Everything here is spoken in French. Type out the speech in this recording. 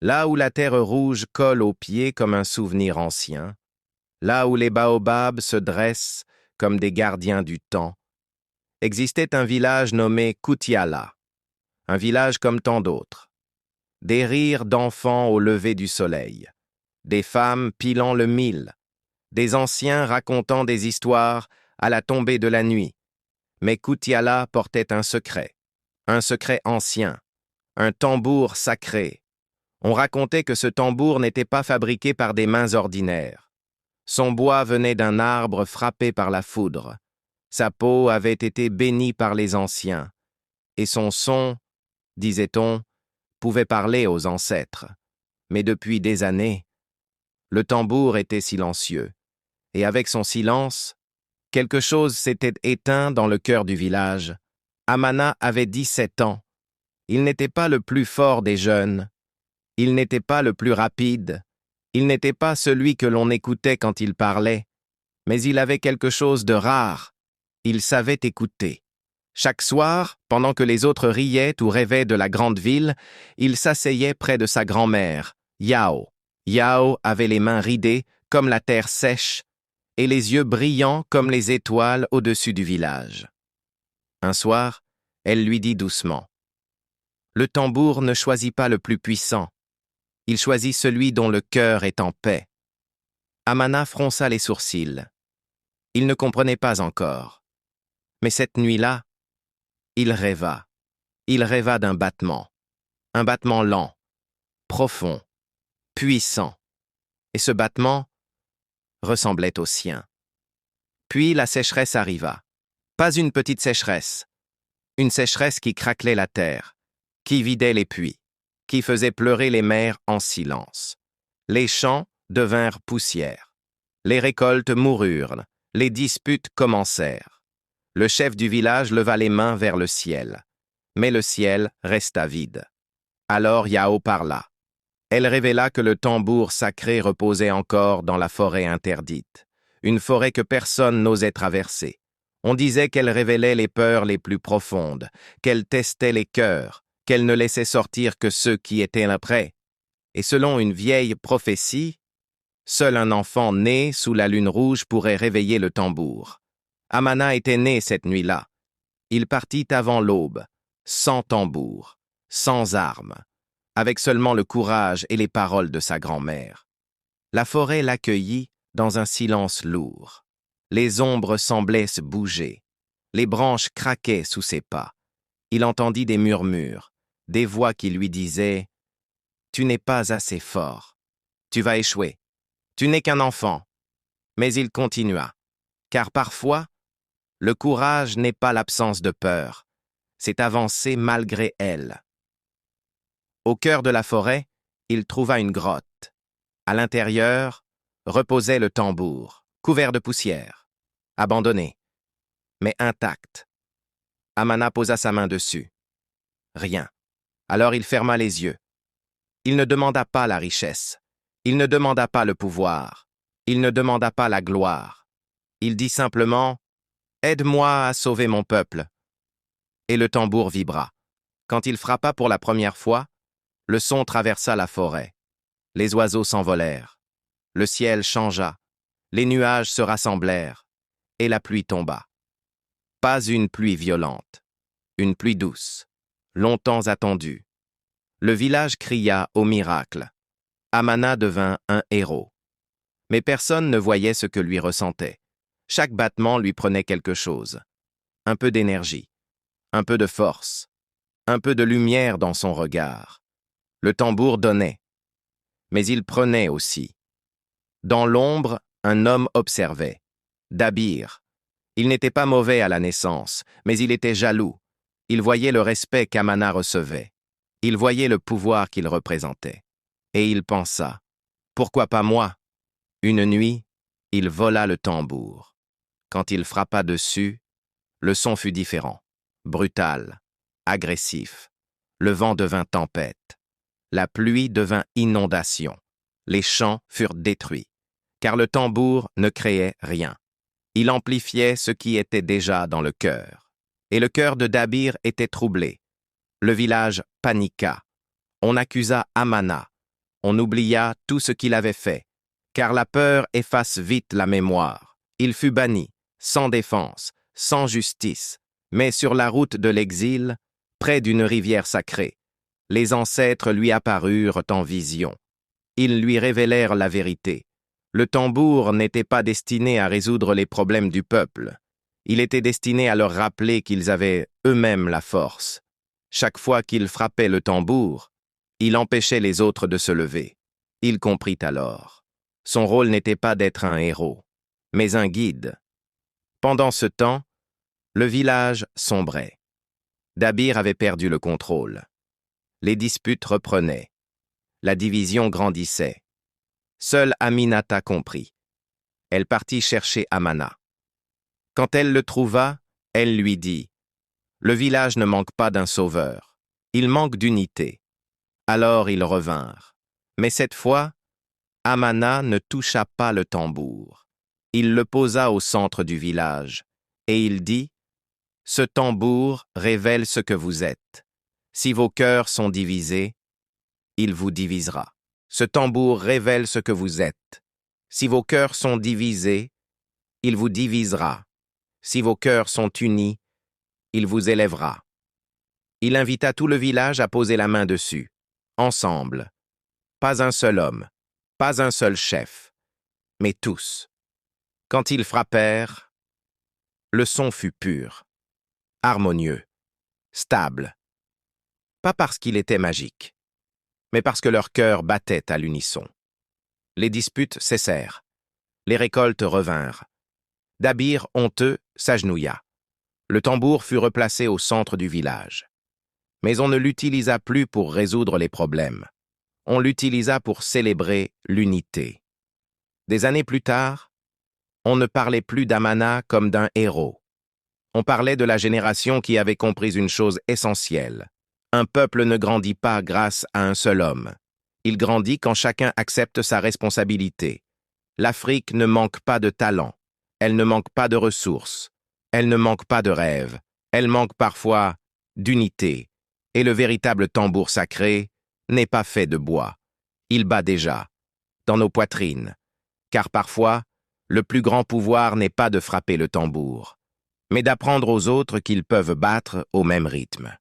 Là où la terre rouge colle aux pieds comme un souvenir ancien, là où les baobabs se dressent comme des gardiens du temps, existait un village nommé Kutiala, un village comme tant d'autres. Des rires d'enfants au lever du soleil, des femmes pilant le mil, des anciens racontant des histoires à la tombée de la nuit. Mais Kutiala portait un secret ancien, un tambour sacré. On racontait que ce tambour n'était pas fabriqué par des mains ordinaires. Son bois venait d'un arbre frappé par la foudre. Sa peau avait été bénie par les anciens. Et son son, disait-on, pouvait parler aux ancêtres. Mais depuis des années, le tambour était silencieux. Et avec son silence, quelque chose s'était éteint dans le cœur du village. Amana avait 17 ans. Il n'était pas le plus fort des jeunes. Il n'était pas le plus rapide. Il n'était pas celui que l'on écoutait quand il parlait. Mais il avait quelque chose de rare. Il savait écouter. Chaque soir, pendant que les autres riaient ou rêvaient de la grande ville, il s'asseyait près de sa grand-mère, Yao. Yao avait les mains ridées, comme la terre sèche, et les yeux brillants comme les étoiles au-dessus du village. Un soir, elle lui dit doucement, « Le tambour ne choisit pas le plus puissant. Il choisit celui dont le cœur est en paix. » Amana fronça les sourcils. Il ne comprenait pas encore. Mais cette nuit-là, il rêva. Il rêva d'un battement. Un battement lent, profond, puissant. Et ce battement ressemblait au sien. Puis la sécheresse arriva. Pas une petite sécheresse. Une sécheresse qui craquelait la terre, qui vidait les puits, qui faisait pleurer les mers en silence. Les champs devinrent poussière. Les récoltes moururent. Les disputes commencèrent. Le chef du village leva les mains vers le ciel. Mais le ciel resta vide. Alors Yao parla. Elle révéla que le tambour sacré reposait encore dans la forêt interdite, une forêt que personne n'osait traverser. On disait qu'elle révélait les peurs les plus profondes, qu'elle testait les cœurs, qu'elle ne laissait sortir que ceux qui étaient là près. Et selon une vieille prophétie, seul un enfant né sous la lune rouge pourrait réveiller le tambour. Amana était né cette nuit-là. Il partit avant l'aube, sans tambour, sans armes, avec seulement le courage et les paroles de sa grand-mère. La forêt l'accueillit dans un silence lourd. Les ombres semblaient se bouger. Les branches craquaient sous ses pas. Il entendit des murmures, des voix qui lui disaient « Tu n'es pas assez fort. Tu vas échouer. Tu n'es qu'un enfant. » Mais il continua, car parfois, le courage n'est pas l'absence de peur, c'est avancer malgré elle. Au cœur de la forêt, il trouva une grotte. À l'intérieur, reposait le tambour, couvert de poussière, abandonné, mais intact. Amana posa sa main dessus. Rien. Alors il ferma les yeux. Il ne demanda pas la richesse. Il ne demanda pas le pouvoir. Il ne demanda pas la gloire. Il dit simplement « Aide-moi à sauver mon peuple ». Et le tambour vibra. Quand il frappa pour la première fois, le son traversa la forêt. Les oiseaux s'envolèrent. Le ciel changea. Les nuages se rassemblèrent. Et la pluie tomba. Pas une pluie violente. Une pluie douce. Longtemps attendue. Le village cria au miracle. Amana devint un héros. Mais personne ne voyait ce que lui ressentait. Chaque battement lui prenait quelque chose. Un peu d'énergie. Un peu de force. Un peu de lumière dans son regard. Le tambour donnait. Mais il prenait aussi. Dans l'ombre, un homme observait. Dabir. Il n'était pas mauvais à la naissance, mais il était jaloux. Il voyait le respect qu'Amana recevait. Il voyait le pouvoir qu'il représentait. Et il pensa, « Pourquoi pas moi ?» Une nuit, il vola le tambour. Quand il frappa dessus, le son fut différent, brutal, agressif. Le vent devint tempête. La pluie devint inondation. Les champs furent détruits, car le tambour ne créait rien. Il amplifiait ce qui était déjà dans le cœur. Et le cœur de Dabir était troublé. Le village paniqua. On accusa Amana. On oublia tout ce qu'il avait fait, car la peur efface vite la mémoire. Il fut banni, sans défense, sans justice, mais sur la route de l'exil, près d'une rivière sacrée. Les ancêtres lui apparurent en vision. Ils lui révélèrent la vérité. Le tambour n'était pas destiné à résoudre les problèmes du peuple. Il était destiné à leur rappeler qu'ils avaient eux-mêmes la force. Chaque fois qu'il frappait le tambour, il empêchait les autres de se lever. Il comprit alors. Son rôle n'était pas d'être un héros, mais un guide. Pendant ce temps, le village sombrait. Dabir avait perdu le contrôle. Les disputes reprenaient. La division grandissait. Seule Aminata comprit. Elle partit chercher Amana. Quand elle le trouva, elle lui dit « Le village ne manque pas d'un sauveur. Il manque d'unité. » Alors ils revinrent. Mais cette fois, Amana ne toucha pas le tambour. Il le posa au centre du village, et il dit « Ce tambour révèle ce que vous êtes. Si vos cœurs sont divisés, il vous divisera. Ce tambour révèle ce que vous êtes. Si vos cœurs sont divisés, il vous divisera. Si vos cœurs sont unis, il vous élèvera. » Il invita tout le village à poser la main dessus, ensemble. Pas un seul homme, pas un seul chef, mais tous. Quand ils frappèrent, le son fut pur, harmonieux, stable. Pas parce qu'il était magique, mais parce que leur cœur battait à l'unisson. Les disputes cessèrent. Les récoltes revinrent. Dabir, honteux, s'agenouilla. Le tambour fut replacé au centre du village. Mais on ne l'utilisa plus pour résoudre les problèmes. On l'utilisa pour célébrer l'unité. Des années plus tard, on ne parlait plus d'Amana comme d'un héros. On parlait de la génération qui avait compris une chose essentielle. Un peuple ne grandit pas grâce à un seul homme. Il grandit quand chacun accepte sa responsabilité. L'Afrique ne manque pas de talent. Elle ne manque pas de ressources. Elle ne manque pas de rêves. Elle manque parfois d'unité. Et le véritable tambour sacré n'est pas fait de bois. Il bat déjà, dans nos poitrines. Car parfois, le plus grand pouvoir n'est pas de frapper le tambour, mais d'apprendre aux autres qu'ils peuvent battre au même rythme.